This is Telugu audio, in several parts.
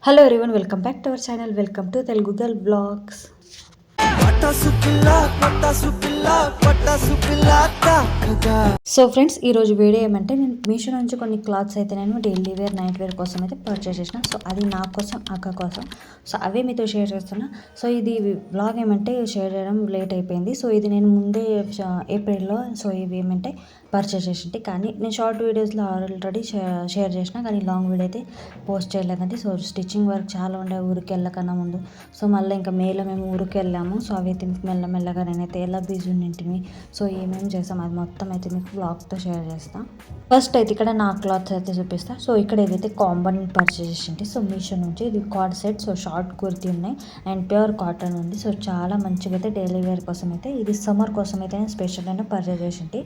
Hello everyone, welcome back to our channel. Welcome to Telugu girl blogs. So friends, ఈరోజు వీడియో ఏమంటే నేను మీషో నుంచి కొన్ని క్లాత్స్ అయితే నేను డైలీ వేర్ నైట్ వేర్ కోసం అయితే పర్చేస్ చేసిన. సో అది నా కోసం, అక్క కోసం. సో అవే మీతో షేర్ చేస్తున్నా. సో ఇది బ్లాగ్ ఏమంటే షేర్ చేయడం లేట్ అయిపోయింది. సో ఇది నేను ముందే ఏప్రిల్లో ఇవి ఏమంటే పర్చేస్ చేసింటి. కానీ నేను షార్ట్ వీడియోస్లో ఆల్రెడీ షేర్ చేసిన, కానీ లాంగ్ వీడియో అయితే పోస్ట్ చేయలేదండి. సో స్టిచ్చింగ్ వర్క్ చాలా ఉండే ఊరికి వెళ్ళకన్నా ముందు. సో మళ్ళీ ఇంకా మేలో మేము ఊరికి వెళ్ళాము. సో అవి అయితే మీకు మెల్లమెల్లగా నేనైతే ఎలా బిజీ ఉండింటిని, సో ఏమేమి చేసాం అది మొత్తం అయితే మీకు బ్లాగ్తో షేర్ చేస్తాను. ఫస్ట్ అయితే ఇక్కడ నా క్లాత్స్ అయితే చూపిస్తాను. సో ఇక్కడ ఏదైతే కాంబో నేను పర్చేస్ చేసింటి, సో మీషో నుంచి ఇది card set. So short kurti ఉన్నాయి అండ్ ప్యూర్ కాటన్ ఉంది. సో చాలా మంచిగా అయితే డైలీ వేర్ కోసం అయితే, ఇది సమ్మర్ కోసం అయితే నేను స్పెషల్ అయినా పర్చేస్ చేసింటి.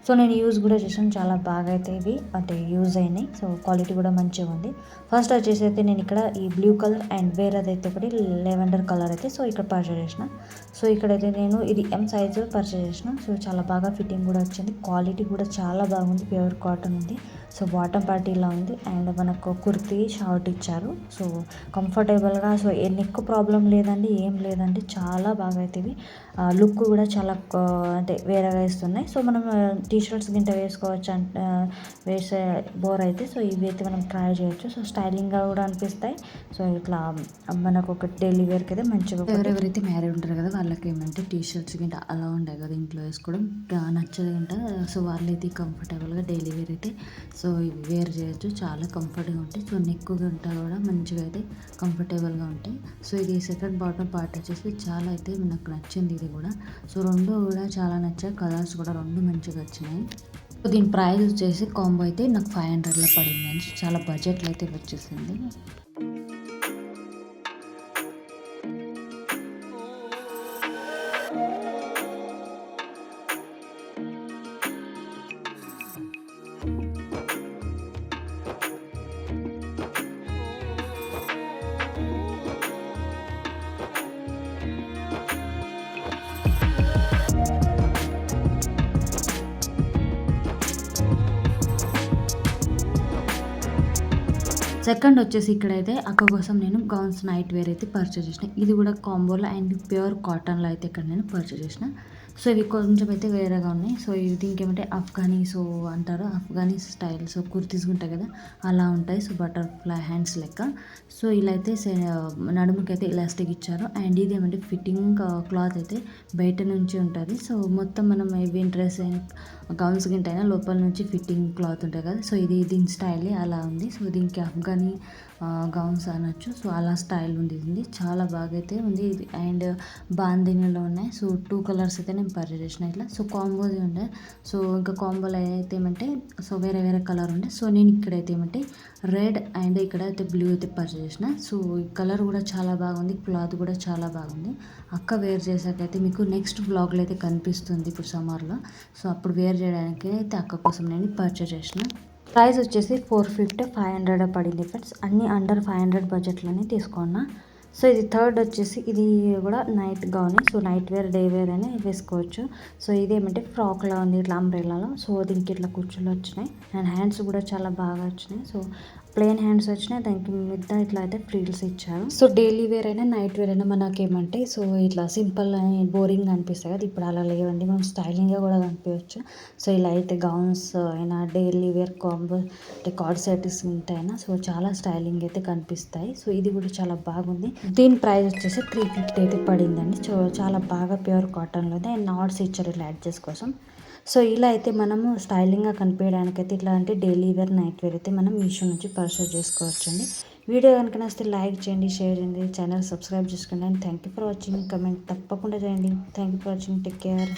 సో నేను యూజ్ కూడా చేసాను, చాలా బాగా అయితే ఇవి అంటే యూజ్ అయినాయి. సో క్వాలిటీ కూడా మంచిగా ఉంది. ఫస్ట్ వచ్చేసి అయితే నేను ఇక్కడ ఈ బ్లూ కలర్ అండ్ వేరేదైతే ఒకటి లెవెండర్ కలర్ అయితే సో ఇక్కడ పర్చేస్ చేసిన. సో ఇక్కడైతే నేను ఇది ఎం సైజు పర్చేస్ చేసిన. సో చాలా బాగా ఫిట్టింగ్ కూడా వచ్చింది, క్వాలిటీ కూడా చాలా బాగుంది, ప్యూర్ కాటన్ ఉంది. సో బాటమ్ పార్టీలా ఉంది అండ్ మనకు కుర్తీ షార్ట్ ఇచ్చారు. సో కంఫర్టబుల్గా, సో ఎక్కువ ప్రాబ్లం లేదండి, ఏం లేదండి, చాలా బాగా అయితే ఇవి లుక్ కూడా చాలా అంటే వేరేగా ఇస్తున్నాయి. సో మనం టీషర్ట్స్ గింట వేసుకోవచ్చు అంటే వేసే బోర్ అయితే సో ఇవి అయితే మనం ట్రై చేయొచ్చు. సో స్టైలింగ్గా కూడా అనిపిస్తాయి. సో ఇట్లా మనకు ఒక డైలీ వేర్కి అయితే మంచిగా, ఎవరెవరైతే మ్యారీడ్ ఉంటారు కదా వాళ్ళకి ఏమంటే టీషర్ట్స్ గింట అలా ఉంటాయి కదా ఇంట్లో వేసుకోవడం నచ్చదు గింట. సో వాళ్ళైతే కంఫర్టబుల్గా డైలీ వేర్ అయితే సో ఇవి వేర్ చేయొచ్చు, చాలా కంఫర్ట్గా ఉంటాయి. సో నెక్ గంట కూడా మంచిగా అయితే కంఫర్టబుల్గా ఉంటాయి. సో ఇది సెకండ్ బాటమ్ పార్ట్ వచ్చేసి చాలా అయితే నాకు నచ్చింది ఇది కూడా. సో రెండు కూడా చాలా నచ్చాయి, కలర్స్ కూడా రెండు మంచిగా వచ్చినాయి. సో దీని ప్రైస్ వచ్చేసి కాంబో అయితే నాకు 500లో పడింది అని, చాలా బడ్జెట్లో అయితే వచ్చేసింది. సెకండ్ వచ్చేసి ఇక్కడైతే అక్క కోసం నేను గౌన్స్ నైట్ వేర్ అయితే పర్చేస్ చేసిన. ఇది కూడా కాంబోలో అండ్ ప్యూర్ కాటన్లో అయితే ఇక్కడ నేను పర్చేస్ చేసిన. సో ఇవి కొంచెం అయితే వేరేగా ఉన్నాయి. సో ఇవి దీనికి ఏమంటే అఫ్ఘానీ సో అంటారు, అఫ్ఘానీ స్టైల్. సో కుర్తీస్ ఉంటాయి కదా అలా ఉంటాయి. సో బటర్ఫ్లై హ్యాండ్స్ లెక్క. సో ఇలా అయితే నడుముకి అయితే ఎలాస్టిక్ ఇచ్చారు. అండ్ ఇది ఏమంటే ఫిట్టింగ్ క్లాత్ అయితే బయట నుంచి ఉంటుంది. సో మొత్తం మనం ఇవి డ్రెస్ గౌన్స్ గింటైనా లోపల నుంచి ఫిట్టింగ్ క్లాత్ ఉంటాయి కదా. సో ఇది దీని స్టైలే అలా ఉంది. సో దీనికి అఫ్ఘానీ గౌన్స్ అనొచ్చు. సో అలా స్టైల్ ఉంది, ఇది చాలా బాగా అయితే ఉంది. అండ్ బాందినీలో ఉన్నాయి. సో 2 కలర్స్ అయితే నేను పర్చేస్ చేసిన ఇట్లా. సో కాంబోది ఉండే. సో ఇంకా కాంబోలో అయితే ఏమంటే సో వేరే వేరే కలర్ ఉండే. సో నేను ఇక్కడైతే ఏమంటే రెడ్ అండ్ ఇక్కడ అయితే బ్లూ అయితే పర్చేస్ చేసిన. సో ఈ కలర్ కూడా చాలా బాగుంది, క్లాత్ కూడా చాలా బాగుంది. అక్క వేర్ చేసాకైతే మీకు నెక్స్ట్ బ్లాగ్లో అయితే కనిపిస్తుంది ఇప్పుడు సమ్మర్లో. సో అప్పుడు వేర్ చేయడానికి అయితే అక్క కోసం నేను పర్చేస్ చేసిన. ప్రైస్ వచ్చేసి 450 500 పడింది ఫ్రెండ్స్. అన్నీ అండర్ 500 బడ్జెట్లోనే తీసుకున్నా. సో ఇది థర్డ్ వచ్చేసి ఇది కూడా night gown. So night wear day wear అని వేసుకోవచ్చు. సో ఇదేమంటే ఫ్రాక్లా ఉంది, ఇట్లా అంబ్రెల్లాలో. సో దీనికి ఇట్లా కుర్చీలు వచ్చినాయి అండ్ హ్యాండ్స్ కూడా చాలా బాగా వచ్చినాయి. సో ప్లెయిన్ హ్యాండ్స్ వచ్చినాయి, దానికి మీద ఇట్లా అయితే ఫ్రిల్స్ ఇచ్చారు. సో డైలీ వేర్ అయినా నైట్ వేర్ అయినా మనకేమంటే సో ఇట్లా సింపుల్ అని బోరింగ్ అనిపిస్తాయి కదా, ఇప్పుడు అలా లేవండి, మనం స్టైలింగ్గా కూడా కనిపించవచ్చు. సో ఇలా అయితే గౌన్స్ అయినా డైలీ వేర్ కాంబో అంటే కార్డ్ సెట్స్ ఉంటాయినా సో చాలా స్టైలింగ్ అయితే కనిపిస్తాయి. సో ఇది కూడా చాలా బాగుంది. దీని ప్రైస్ వచ్చేసి 350 అయితే పడిందండి. సో చాలా బాగా ప్యూర్ కాటన్లో అండ్ నాట్స్ ఇచ్చారు ఇలా అడ్జస్ట్ కోసం. సో ఇలా అయితే మనము స్టైలింగ్గా కనిపించడానికి అయితే ఇట్లాంటి డైలీ వేర్ నైట్ వేర్ అయితే మనం మీషో నుంచి పర్చేస్ చేసుకోవచ్చండి. వీడియో కనుక నచ్చితే లైక్ చేయండి, షేర్ చేయండి, ఛానల్ సబ్స్క్రైబ్ చేసుకోండి. And thank you for watching. Comment తప్పకుండా చేయండి. Thank you for watching. Take care.